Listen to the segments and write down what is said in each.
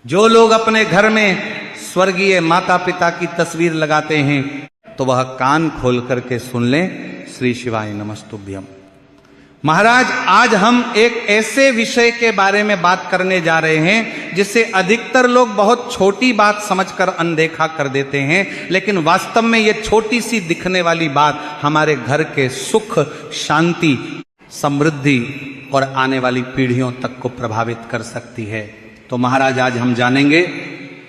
जो लोग अपने घर में स्वर्गीय माता पिता की तस्वीर लगाते हैं तो वह कान खोल करके सुन लें। श्री शिवाय नमस्तुभ्यम। महाराज, आज हम एक ऐसे विषय के बारे में बात करने जा रहे हैं जिसे अधिकतर लोग बहुत छोटी बात समझकर अनदेखा कर देते हैं, लेकिन वास्तव में यह छोटी सी दिखने वाली बात हमारे घर के सुख, शांति, समृद्धि और आने वाली पीढ़ियों तक को प्रभावित कर सकती है। तो महाराज, आज हम जानेंगे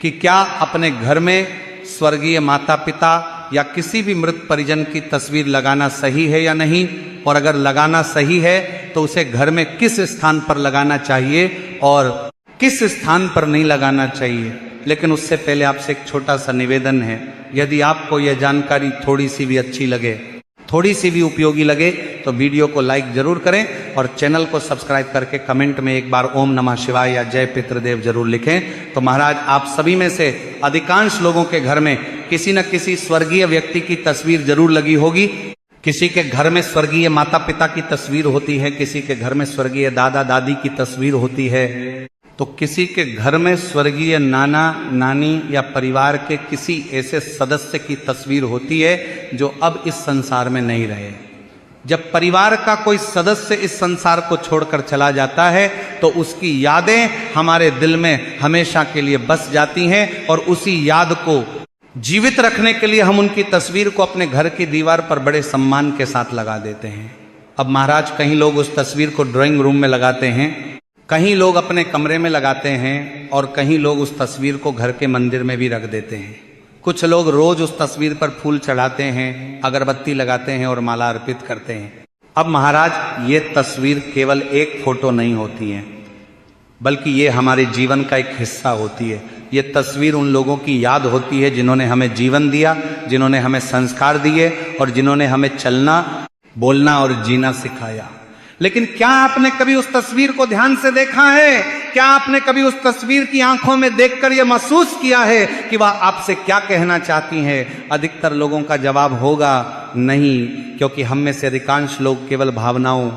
कि क्या अपने घर में स्वर्गीय माता पिता या किसी भी मृत परिजन की तस्वीर लगाना सही है या नहीं, और अगर लगाना सही है तो उसे घर में किस स्थान पर लगाना चाहिए और किस स्थान पर नहीं लगाना चाहिए। लेकिन उससे पहले आपसे एक छोटा सा निवेदन है, यदि आपको यह जानकारी थोड़ी सी भी अच्छी लगे, थोड़ी सी भी उपयोगी लगे तो वीडियो को लाइक जरूर करें और चैनल को सब्सक्राइब करके कमेंट में एक बार ओम नमः शिवाय या जय पितृदेव जरूर लिखें। तो महाराज, आप सभी में से अधिकांश लोगों के घर में किसी न किसी स्वर्गीय व्यक्ति की तस्वीर जरूर लगी होगी। किसी के घर में स्वर्गीय माता पिता की तस्वीर होती है, किसी के घर में स्वर्गीय दादा दादी की तस्वीर होती है, तो किसी के घर में स्वर्गीय नाना नानी या परिवार के किसी ऐसे सदस्य की तस्वीर होती है जो अब इस संसार में नहीं रहे। जब परिवार का कोई सदस्य इस संसार को छोड़कर चला जाता है तो उसकी यादें हमारे दिल में हमेशा के लिए बस जाती हैं, और उसी याद को जीवित रखने के लिए हम उनकी तस्वीर को अपने घर की दीवार पर बड़े सम्मान के साथ लगा देते हैं। अब महाराज, कहीं लोग उस तस्वीर को ड्राइंग रूम में लगाते हैं, कहीं लोग अपने कमरे में लगाते हैं, और कहीं लोग उस तस्वीर को घर के मंदिर में भी रख देते हैं। कुछ लोग रोज उस तस्वीर पर फूल चढ़ाते हैं, अगरबत्ती लगाते हैं और माला अर्पित करते हैं। अब महाराज, ये तस्वीर केवल एक फोटो नहीं होती है, बल्कि ये हमारे जीवन का एक हिस्सा होती है। ये तस्वीर उन लोगों की याद होती है जिन्होंने हमें जीवन दिया, जिन्होंने हमें संस्कार दिए और जिन्होंने हमें चलना, बोलना और जीना सिखाया। लेकिन क्या आपने कभी उस तस्वीर को ध्यान से देखा है? क्या आपने कभी उस तस्वीर की आंखों में देखकर यह महसूस किया है कि वह आपसे क्या कहना चाहती हैं? अधिकतर लोगों का जवाब होगा नहीं, क्योंकि हम में से अधिकांश लोग केवल भावनाओं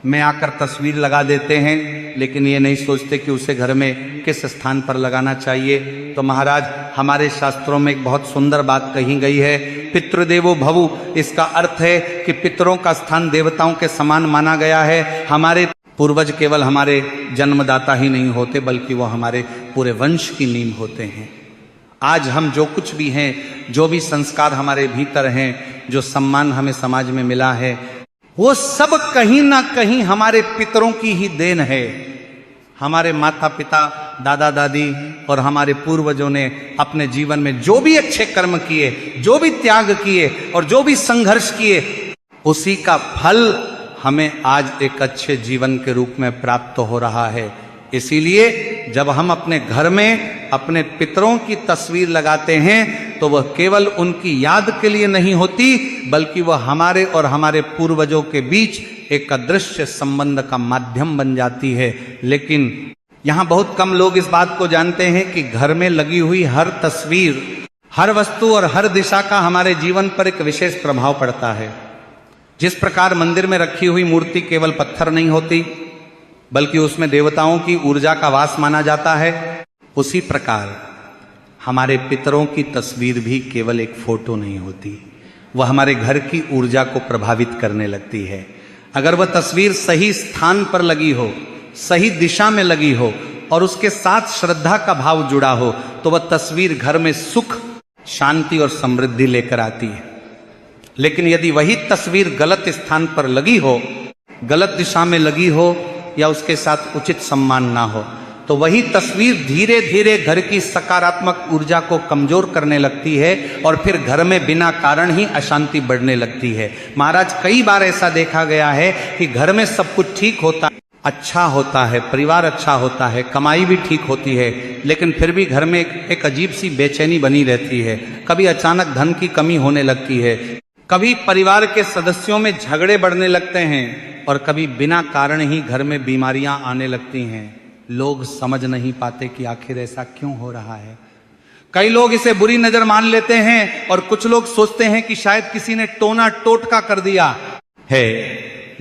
में आकर तस्वीर लगा देते हैं, लेकिन ये नहीं सोचते कि उसे घर में किस स्थान पर लगाना चाहिए। तो महाराज, हमारे शास्त्रों में एक बहुत सुंदर बात कही गई है, पितृदेवो भवु। इसका अर्थ है कि पितरों का स्थान देवताओं के समान माना गया है। हमारे पूर्वज केवल हमारे जन्मदाता ही नहीं होते, बल्कि वो हमारे पूरे वंश की नींव होते हैं। आज हम जो कुछ भी हैं, जो भी संस्कार हमारे भीतर हैं, जो सम्मान हमें समाज में मिला है, वो सब कहीं ना कहीं हमारे पितरों की ही देन है। हमारे माता पिता, दादा दादी और हमारे पूर्वजों ने अपने जीवन में जो भी अच्छे कर्म किए, जो भी त्याग किए और जो भी संघर्ष किए, उसी का फल हमें आज एक अच्छे जीवन के रूप में प्राप्त हो रहा है। इसीलिए जब हम अपने घर में अपने पितरों की तस्वीर लगाते हैं तो वह केवल उनकी याद के लिए नहीं होती, बल्कि वह हमारे और हमारे पूर्वजों के बीच एक अदृश्य संबंध का माध्यम बन जाती है। लेकिन यहाँ बहुत कम लोग इस बात को जानते हैं कि घर में लगी हुई हर तस्वीर, हर वस्तु और हर दिशा का हमारे जीवन पर एक विशेष प्रभाव पड़ता है। जिस प्रकार मंदिर में रखी हुई मूर्ति केवल पत्थर नहीं होती, बल्कि उसमें देवताओं की ऊर्जा का वास माना जाता है, उसी प्रकार हमारे पितरों की तस्वीर भी केवल एक फोटो नहीं होती, वह हमारे घर की ऊर्जा को प्रभावित करने लगती है। अगर वह तस्वीर सही स्थान पर लगी हो, सही दिशा में लगी हो और उसके साथ श्रद्धा का भाव जुड़ा हो, तो वह तस्वीर घर में सुख, शांति और समृद्धि लेकर आती है। लेकिन यदि वही तस्वीर गलत स्थान पर लगी हो, गलत दिशा में लगी हो या उसके साथ उचित सम्मान ना हो, तो वही तस्वीर धीरे धीरे घर की सकारात्मक ऊर्जा को कमजोर करने लगती है और फिर घर में बिना कारण ही अशांति बढ़ने लगती है। महाराज, कई बार ऐसा देखा गया है कि घर में सब कुछ ठीक होता है, अच्छा होता है, परिवार अच्छा होता है, कमाई भी ठीक होती है, लेकिन फिर भी घर में एक अजीब सी बेचैनी बनी रहती है। कभी अचानक धन की कमी होने लगती है, कभी परिवार के सदस्यों में झगड़े बढ़ने लगते हैं और कभी बिना कारण ही घर में बीमारियां आने लगती हैं। लोग समझ नहीं पाते कि आखिर ऐसा क्यों हो रहा है। कई लोग इसे बुरी नजर मान लेते हैं और कुछ लोग सोचते हैं कि शायद किसी ने टोना टोटका कर दिया है।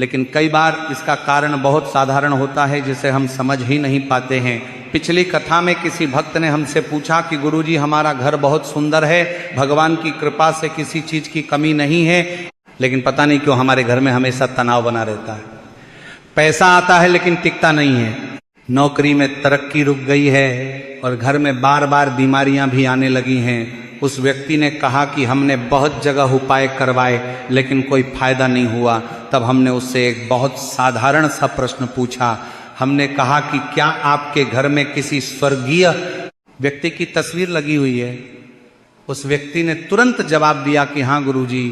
लेकिन कई बार इसका कारण बहुत साधारण होता है जिसे हम समझ ही नहीं पाते हैं। पिछली कथा में किसी भक्त ने हमसे पूछा कि गुरुजी हमारा घर बहुत सुंदर है, भगवान की कृपा से किसी चीज की कमी नहीं है, लेकिन पता नहीं क्यों हमारे घर में हमेशा तनाव बना रहता है। पैसा आता है लेकिन टिकता नहीं है, नौकरी में तरक्की रुक गई है और घर में बार बार बीमारियां भी आने लगी हैं। उस व्यक्ति ने कहा कि हमने बहुत जगह उपाय करवाए लेकिन कोई फायदा नहीं हुआ। तब हमने उससे एक बहुत साधारण सा प्रश्न पूछा। हमने कहा कि क्या आपके घर में किसी स्वर्गीय व्यक्ति की तस्वीर लगी हुई है? उस व्यक्ति ने तुरंत जवाब दिया कि हाँ गुरुजी,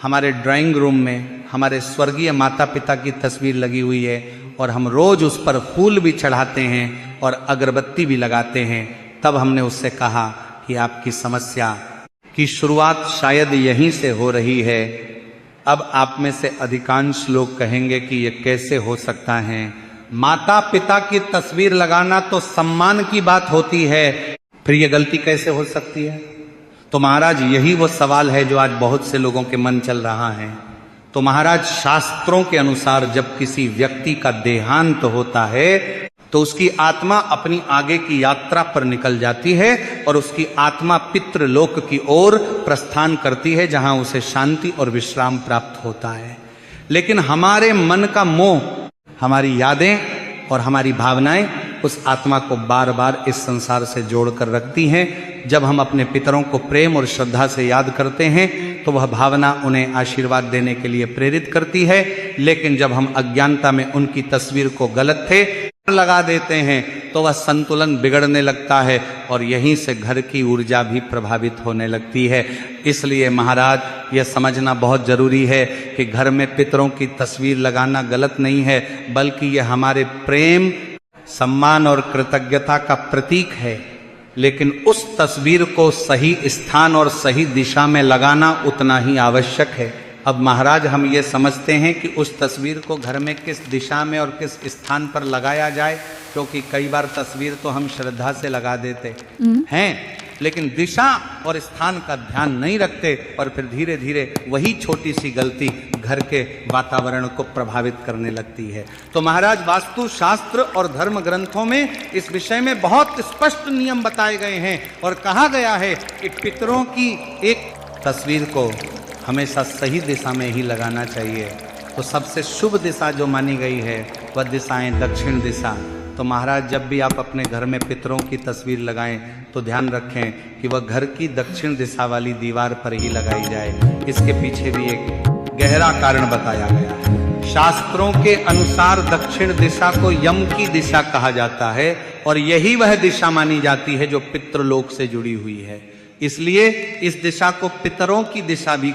हमारे ड्राइंग रूम में हमारे स्वर्गीय माता पिता की तस्वीर लगी हुई है और हम रोज उस पर फूल भी चढ़ाते हैं और अगरबत्ती भी लगाते हैं। तब हमने उससे कहा कि आपकी समस्या की शुरुआत शायद यहीं से हो रही है। अब आप में से अधिकांश लोग कहेंगे कि ये कैसे हो सकता है? माता पिता की तस्वीर लगाना तो सम्मान की बात होती है, फिर ये गलती कैसे हो सकती है? तो महाराज यही वो सवाल है जो आज बहुत से लोगों के मन चल रहा है। तो महाराज शास्त्रों के अनुसार जब किसी व्यक्ति का देहांत होता है तो उसकी आत्मा अपनी आगे की यात्रा पर निकल जाती है और उसकी आत्मा पितृलोक की ओर प्रस्थान करती है, जहां उसे शांति और विश्राम प्राप्त होता है। लेकिन हमारे मन का मोह, हमारी यादें और हमारी भावनाएं उस आत्मा को बार बार इस संसार से जोड़कर रखती हैं। जब हम अपने पितरों को प्रेम और श्रद्धा से याद करते हैं तो वह भावना उन्हें आशीर्वाद देने के लिए प्रेरित करती है, लेकिन जब हम अज्ञानता में उनकी तस्वीर को गलत थे लगा देते हैं तो वह संतुलन बिगड़ने लगता है और यहीं से घर की ऊर्जा भी प्रभावित होने लगती है। इसलिए महाराज यह समझना बहुत जरूरी है कि घर में पितरों की तस्वीर लगाना गलत नहीं है, बल्कि यह हमारे प्रेम, सम्मान और कृतज्ञता का प्रतीक है। लेकिन उस तस्वीर को सही स्थान और सही दिशा में लगाना उतना ही आवश्यक है। अब महाराज हम ये समझते हैं कि उस तस्वीर को घर में किस दिशा में और किस स्थान पर लगाया जाए, क्योंकि कई बार तस्वीर तो हम श्रद्धा से लगा देते हैं लेकिन दिशा और स्थान का ध्यान नहीं रखते और फिर धीरे धीरे वही छोटी सी गलती घर के वातावरण को प्रभावित करने लगती है। तो महाराज वास्तु शास्त्र और धर्म ग्रंथों में इस विषय में बहुत स्पष्ट नियम बताए गए हैं और कहा गया है कि पितरों की एक तस्वीर को हमेशा सही दिशा में ही लगाना चाहिए। तो सबसे शुभ दिशा जो मानी गई है वह दिशाएं दक्षिण दिशा। तो महाराज जब भी आप अपने घर में पितरों की तस्वीर लगाएं तो ध्यान रखें कि वह घर की दक्षिण दिशा वाली दीवार पर ही लगाई जाए। इसके पीछे भी एक गहरा कारण बताया गया है। शास्त्रों के अनुसार दक्षिण दिशा को यम की दिशा कहा जाता है और यही वह दिशा मानी जाती है जो पितृलोक से जुड़ी हुई है। इसलिए इस दिशा को पितरों की दिशा भी